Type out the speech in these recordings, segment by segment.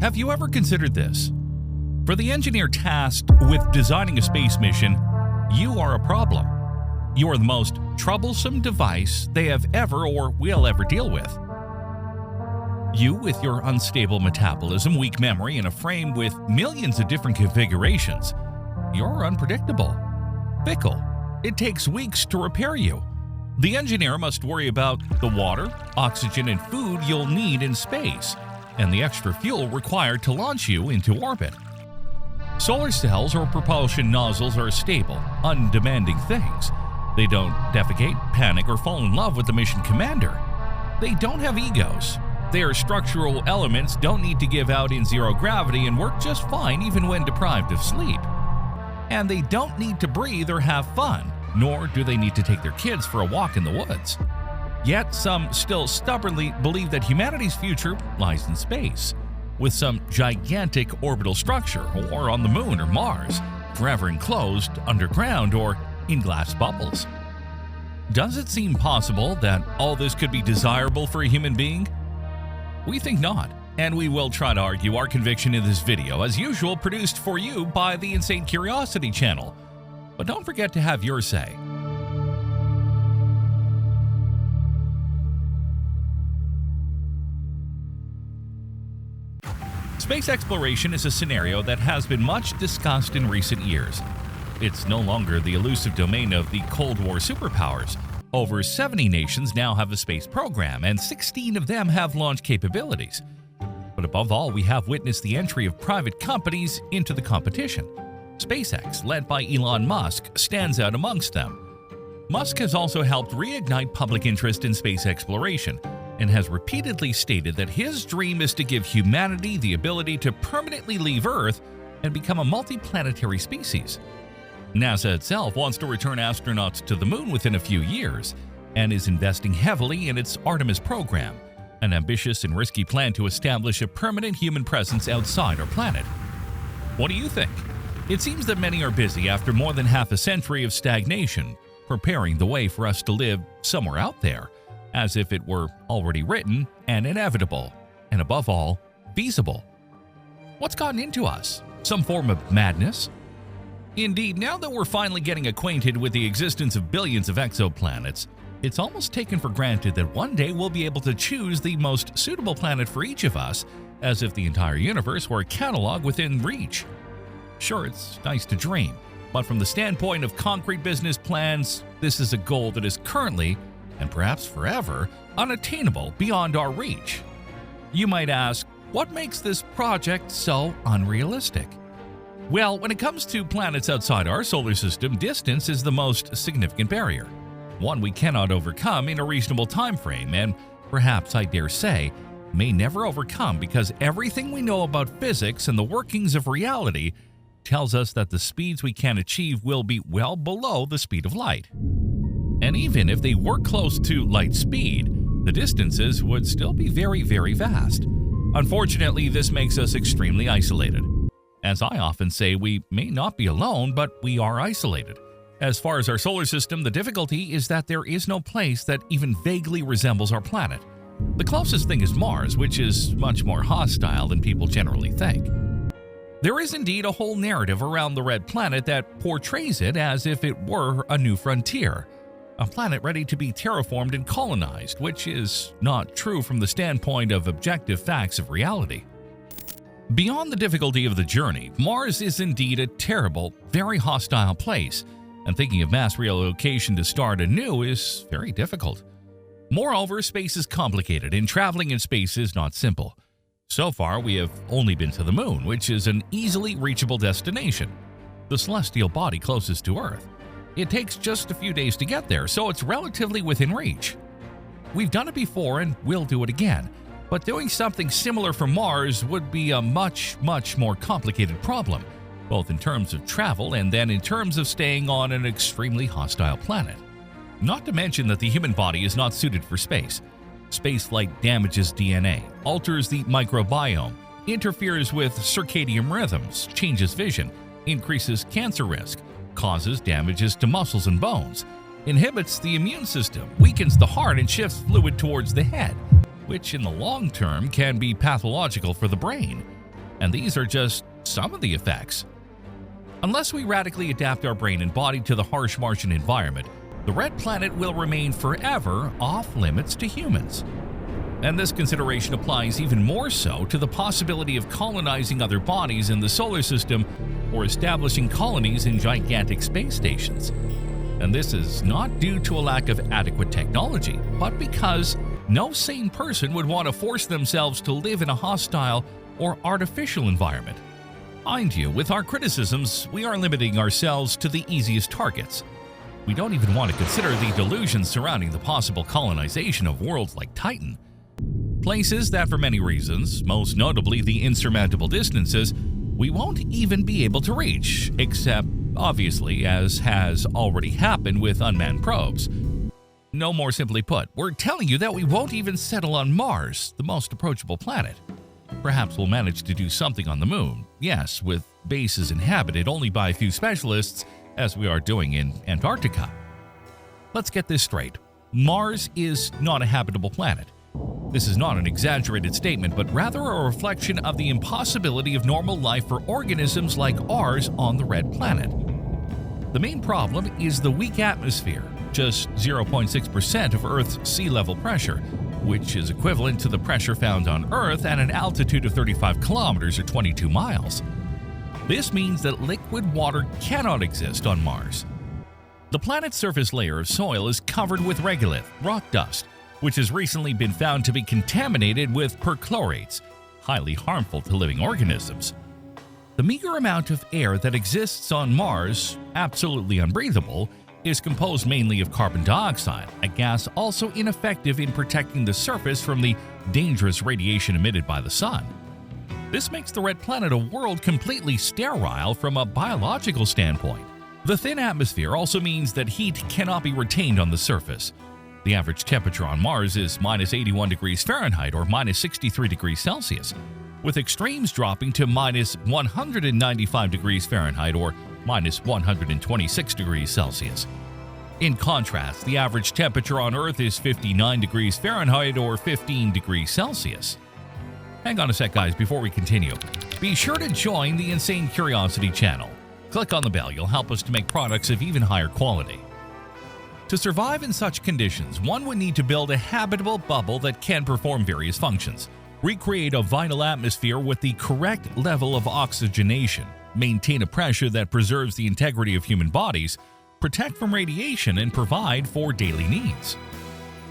Have you ever considered this? For the engineer tasked with designing a space mission, you are a problem. You are the most troublesome device they have ever or will ever deal with. You, with your unstable metabolism, weak memory, and a frame with millions of different configurations, you're unpredictable, fickle. It takes weeks to repair you. The engineer must worry about the water, oxygen, and food you'll need in space, and the extra fuel required to launch you into orbit. Solar cells or propulsion nozzles are stable, undemanding things. They don't defecate, panic, or fall in love with the mission commander. They don't have egos. Their structural elements don't need to give out in zero gravity and work just fine even when deprived of sleep. And they don't need to breathe or have fun, nor do they need to take their kids for a walk in the woods. Yet some still stubbornly believe that humanity's future lies in space, with some gigantic orbital structure, or on the moon or Mars, forever enclosed underground or in glass bubbles. Does it seem possible that all this could be desirable for a human being? We think not, and we will try to argue our conviction in this video, as usual produced for you by the Insane Curiosity channel. But don't forget to have your say. Space exploration is a scenario that has been much discussed in recent years. It's no longer the elusive domain of the Cold War superpowers. Over 70 nations now have a space program, and 16 of them have launch capabilities. But above all, we have witnessed the entry of private companies into the competition. SpaceX, led by Elon Musk, stands out amongst them. Musk has also helped reignite public interest in space exploration, and has repeatedly stated that his dream is to give humanity the ability to permanently leave Earth and become a multiplanetary species. NASA itself wants to return astronauts to the moon within a few years and is investing heavily in its Artemis program, an ambitious and risky plan to establish a permanent human presence outside our planet. What do you think? It seems that many are busy after more than half a century of stagnation, preparing the way for us to live somewhere out there, as if it were already written and inevitable, and above all, feasible. What's gotten into us? Some form of madness? Indeed, now that we're finally getting acquainted with the existence of billions of exoplanets, it's almost taken for granted that one day we'll be able to choose the most suitable planet for each of us, as if the entire universe were a catalog within reach. Sure, it's nice to dream, but from the standpoint of concrete business plans, this is a goal that is currently, and perhaps forever, unattainable beyond our reach. You might ask, what makes this project so unrealistic? Well, when it comes to planets outside our solar system, distance is the most significant barrier, one we cannot overcome in a reasonable time frame, and perhaps, I dare say, may never overcome, because everything we know about physics and the workings of reality tells us that the speeds we can achieve will be well below the speed of light. And even if they were close to light speed, the distances would still be very, very vast. Unfortunately, this makes us extremely isolated. As I often say, we may not be alone, but we are isolated. As far as our solar system, the difficulty is that there is no place that even vaguely resembles our planet. The closest thing is Mars, which is much more hostile than people generally think. There is indeed a whole narrative around the red planet that portrays it as if it were a new frontier, a planet ready to be terraformed and colonized, which is not true from the standpoint of objective facts of reality. Beyond the difficulty of the journey, Mars is indeed a terrible, very hostile place, and thinking of mass relocation to start anew is very difficult. Moreover, space is complicated, and traveling in space is not simple. So far, we have only been to the moon, which is an easily reachable destination, the celestial body closest to Earth. It takes just a few days to get there, so it's relatively within reach. We've done it before and we'll do it again, but doing something similar for Mars would be a much, much more complicated problem, both in terms of travel and then in terms of staying on an extremely hostile planet. Not to mention that the human body is not suited for space. Spaceflight damages DNA, alters the microbiome, interferes with circadian rhythms, changes vision, increases cancer risk, causes damages to muscles and bones, inhibits the immune system, weakens the heart, and shifts fluid towards the head, which in the long term can be pathological for the brain. And these are just some of the effects. Unless we radically adapt our brain and body to the harsh Martian environment, the red planet will remain forever off limits to humans. And this consideration applies even more so to the possibility of colonizing other bodies in the solar system or establishing colonies in gigantic space stations. And this is not due to a lack of adequate technology, but because no sane person would want to force themselves to live in a hostile or artificial environment. Mind you, with our criticisms, we are limiting ourselves to the easiest targets. We don't even want to consider the delusions surrounding the possible colonization of worlds like Titan. Places that, for many reasons, most notably the insurmountable distances, we won't even be able to reach, except, obviously, as has already happened with unmanned probes. No more simply put, we're telling you that we won't even settle on Mars, the most approachable planet. Perhaps we'll manage to do something on the Moon, yes, with bases inhabited only by a few specialists, as we are doing in Antarctica. Let's get this straight. Mars is not a habitable planet. This is not an exaggerated statement, but rather a reflection of the impossibility of normal life for organisms like ours on the red planet. The main problem is the weak atmosphere, just 0.6% of Earth's sea level pressure, which is equivalent to the pressure found on Earth at an altitude of 35 kilometers or 22 miles. This means that liquid water cannot exist on Mars. The planet's surface layer of soil is covered with regolith, rock dust, which has recently been found to be contaminated with perchlorates, highly harmful to living organisms. The meager amount of air that exists on Mars, absolutely unbreathable, is composed mainly of carbon dioxide, a gas also ineffective in protecting the surface from the dangerous radiation emitted by the sun. This makes the red planet a world completely sterile from a biological standpoint. The thin atmosphere also means that heat cannot be retained on the surface. The average temperature on Mars is minus 81 degrees Fahrenheit or minus 63 degrees Celsius, with extremes dropping to minus 195 degrees Fahrenheit or minus 126 degrees Celsius. In contrast, the average temperature on Earth is 59 degrees Fahrenheit or 15 degrees Celsius. Hang on a sec, guys, before we continue. Be sure to join the Insane Curiosity channel. Click on the bell, you'll help us to make products of even higher quality. To survive in such conditions, one would need to build a habitable bubble that can perform various functions, recreate a vital atmosphere with the correct level of oxygenation, maintain a pressure that preserves the integrity of human bodies, protect from radiation, and provide for daily needs.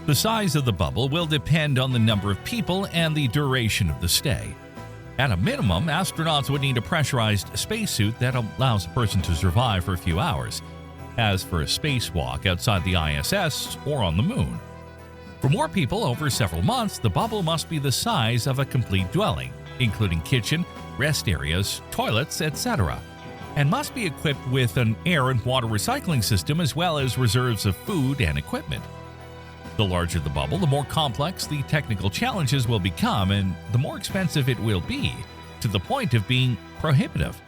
The size of the bubble will depend on the number of people and the duration of the stay. At a minimum, astronauts would need a pressurized spacesuit that allows a person to survive for a few hours, as for a spacewalk outside the ISS or on the Moon. For more people over several months, the bubble must be the size of a complete dwelling, including kitchen, rest areas, toilets, etc., and must be equipped with an air and water recycling system as well as reserves of food and equipment. The larger the bubble, the more complex the technical challenges will become and the more expensive it will be, to the point of being prohibitive.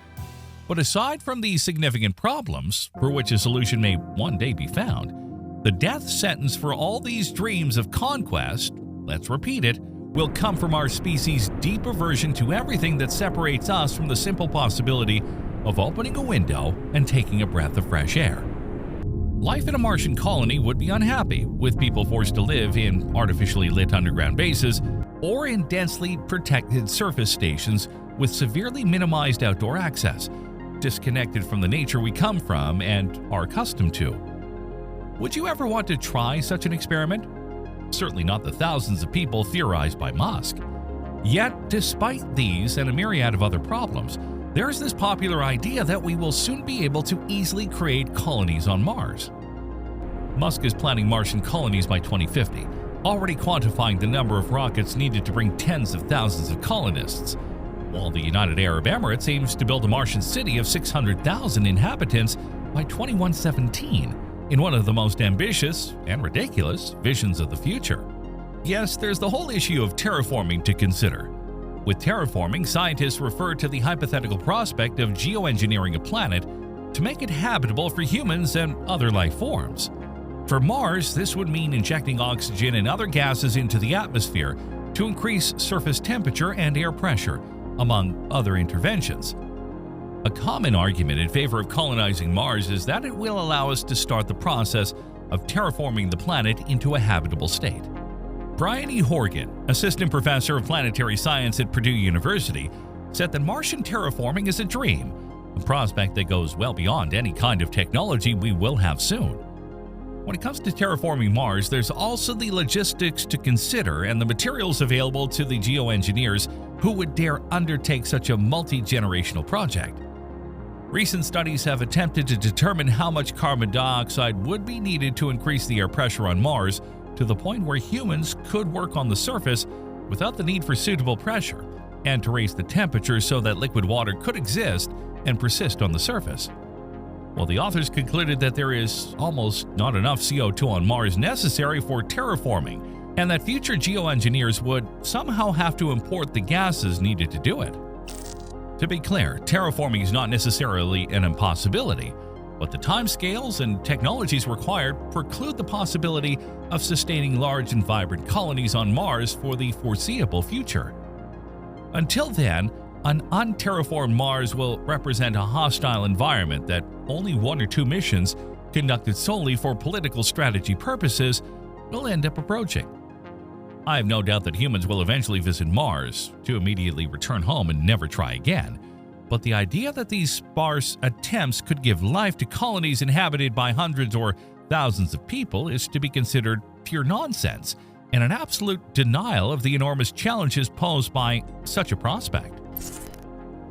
But aside from these significant problems, for which a solution may one day be found, the death sentence for all these dreams of conquest, let's repeat it, will come from our species' deep aversion to everything that separates us from the simple possibility of opening a window and taking a breath of fresh air. Life in a Martian colony would be unhappy, with people forced to live in artificially lit underground bases or in densely protected surface stations with severely minimized outdoor access, disconnected from the nature we come from and are accustomed to. Would you ever want to try such an experiment? Certainly not the thousands of people theorized by Musk. Yet, despite these and a myriad of other problems, there's this popular idea that we will soon be able to easily create colonies on Mars. Musk is planning Martian colonies by 2050, already quantifying the number of rockets needed to bring tens of thousands of colonists, while the United Arab Emirates aims to build a Martian city of 600,000 inhabitants by 2117, in one of the most ambitious and ridiculous visions of the future. Yes, there's the whole issue of terraforming to consider. With terraforming, scientists refer to the hypothetical prospect of geoengineering a planet to make it habitable for humans and other life forms. For Mars, this would mean injecting oxygen and other gases into the atmosphere to increase surface temperature and air pressure, among other interventions. A common argument in favor of colonizing Mars is that it will allow us to start the process of terraforming the planet into a habitable state. Brian E. Horgan, assistant professor of planetary science at Purdue University, said that Martian terraforming is a dream, a prospect that goes well beyond any kind of technology we will have soon. When it comes to terraforming Mars, there's also the logistics to consider and the materials available to the geoengineers who would dare undertake such a multi-generational project. Recent studies have attempted to determine how much carbon dioxide would be needed to increase the air pressure on Mars to the point where humans could work on the surface without the need for suitable pressure, and to raise the temperature so that liquid water could exist and persist on the surface. Well, the authors concluded that there is almost not enough CO2 on Mars necessary for terraforming, and that future geoengineers would somehow have to import the gases needed to do it. To be clear, terraforming is not necessarily an impossibility, but the timescales and technologies required preclude the possibility of sustaining large and vibrant colonies on Mars for the foreseeable future. Until then, an unterraformed Mars will represent a hostile environment that only 1 or 2 missions, conducted solely for political strategy purposes, will end up approaching. I have no doubt that humans will eventually visit Mars, to immediately return home and never try again. But the idea that these sparse attempts could give life to colonies inhabited by hundreds or thousands of people is to be considered pure nonsense and an absolute denial of the enormous challenges posed by such a prospect.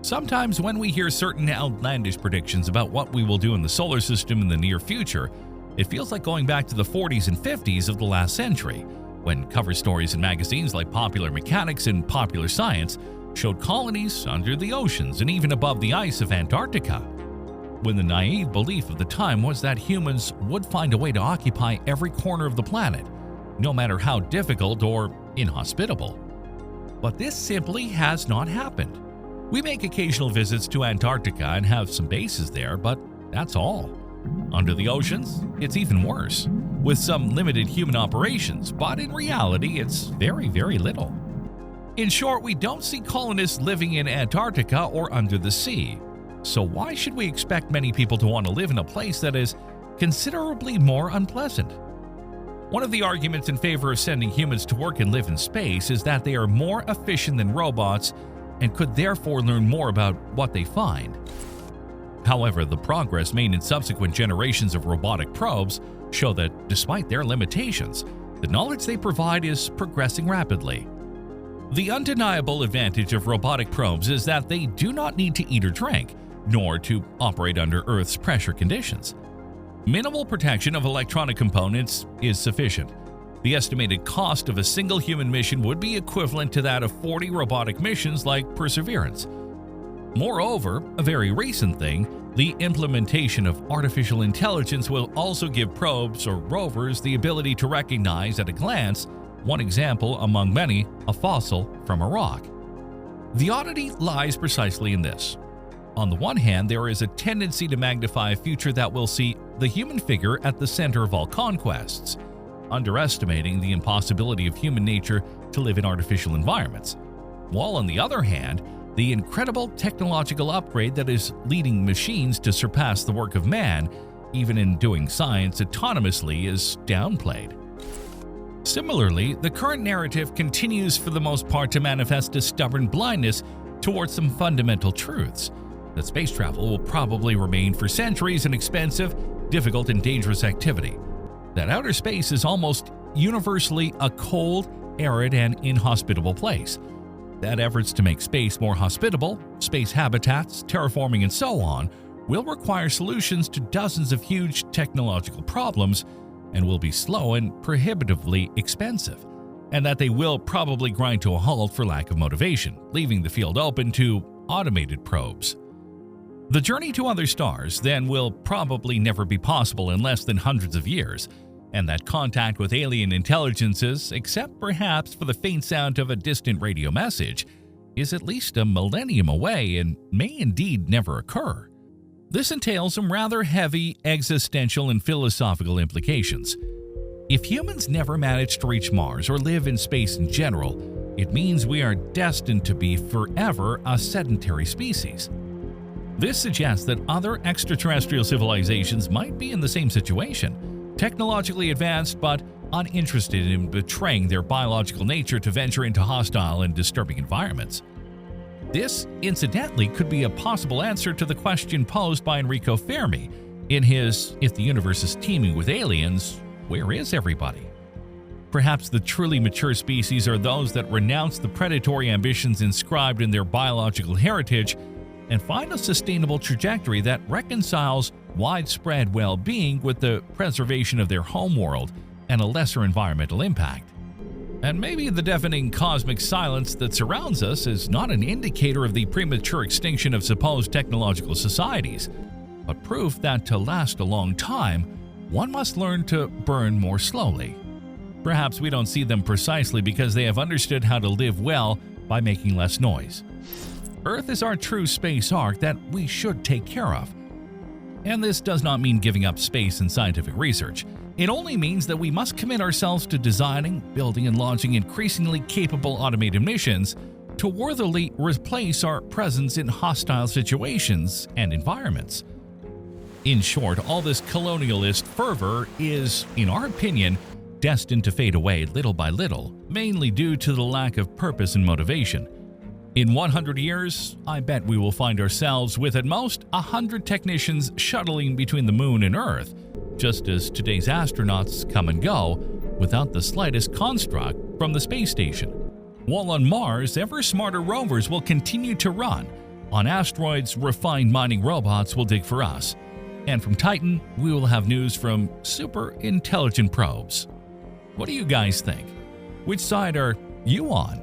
Sometimes when we hear certain outlandish predictions about what we will do in the solar system in the near future, it feels like going back to the 40s and 50s of the last century, when cover stories in magazines like Popular Mechanics and Popular Science showed colonies under the oceans and even above the ice of Antarctica, when the naive belief of the time was that humans would find a way to occupy every corner of the planet, no matter how difficult or inhospitable. But this simply has not happened. We make occasional visits to Antarctica and have some bases there, but that's all. Under the oceans, it's even worse, with some limited human operations, but in reality, it's very, very little. In short, we don't see colonists living in Antarctica or under the sea. So why should we expect many people to want to live in a place that is considerably more unpleasant? One of the arguments in favor of sending humans to work and live in space is that they are more efficient than robots and could therefore learn more about what they find. However, the progress made in subsequent generations of robotic probes show that, despite their limitations, the knowledge they provide is progressing rapidly. The undeniable advantage of robotic probes is that they do not need to eat or drink, nor to operate under Earth's pressure conditions. Minimal protection of electronic components is sufficient. The estimated cost of a single human mission would be equivalent to that of 40 robotic missions like Perseverance. Moreover, a very recent thing, the implementation of artificial intelligence will also give probes or rovers the ability to recognize at a glance, one example among many, a fossil from a rock. The oddity lies precisely in this. On the one hand, there is a tendency to magnify a future that will see the human figure at the center of all conquests, underestimating the impossibility of human nature to live in artificial environments, while on the other hand, the incredible technological upgrade that is leading machines to surpass the work of man, even in doing science autonomously, is downplayed. Similarly, the current narrative continues for the most part to manifest a stubborn blindness towards some fundamental truths: that space travel will probably remain for centuries an expensive, difficult, and dangerous activity, that outer space is almost universally a cold, arid, and inhospitable place, that efforts to make space more hospitable, space habitats, terraforming, and so on, will require solutions to dozens of huge technological problems and will be slow and prohibitively expensive, and that they will probably grind to a halt for lack of motivation, leaving the field open to automated probes. The journey to other stars, then, will probably never be possible in less than hundreds of years, and that contact with alien intelligences, except perhaps for the faint sound of a distant radio message, is at least a millennium away and may indeed never occur. This entails some rather heavy existential and philosophical implications. If humans never manage to reach Mars or live in space in general, it means we are destined to be forever a sedentary species. This suggests that other extraterrestrial civilizations might be in the same situation, technologically advanced but uninterested in betraying their biological nature to venture into hostile and disturbing environments. This, incidentally, could be a possible answer to the question posed by Enrico Fermi in his "If the universe is teeming with aliens, where is everybody?" Perhaps the truly mature species are those that renounce the predatory ambitions inscribed in their biological heritage and find a sustainable trajectory that reconciles widespread well-being with the preservation of their homeworld and a lesser environmental impact. And maybe the deafening cosmic silence that surrounds us is not an indicator of the premature extinction of supposed technological societies, but proof that to last a long time, one must learn to burn more slowly. Perhaps we don't see them precisely because they have understood how to live well by making less noise. Earth is our true space ark that we should take care of. And this does not mean giving up space and scientific research. It only means that we must commit ourselves to designing, building, and launching increasingly capable automated missions to worthily replace our presence in hostile situations and environments. In short, all this colonialist fervor is, in our opinion, destined to fade away little by little, mainly due to the lack of purpose and motivation. In 100 years, I bet we will find ourselves with at most 100 technicians shuttling between the moon and Earth, just as today's astronauts come and go without the slightest construct from the space station. While on Mars, ever smarter rovers will continue to run. On asteroids, refined mining robots will dig for us. And from Titan, we will have news from super intelligent probes. What do you guys think? Which side are you on?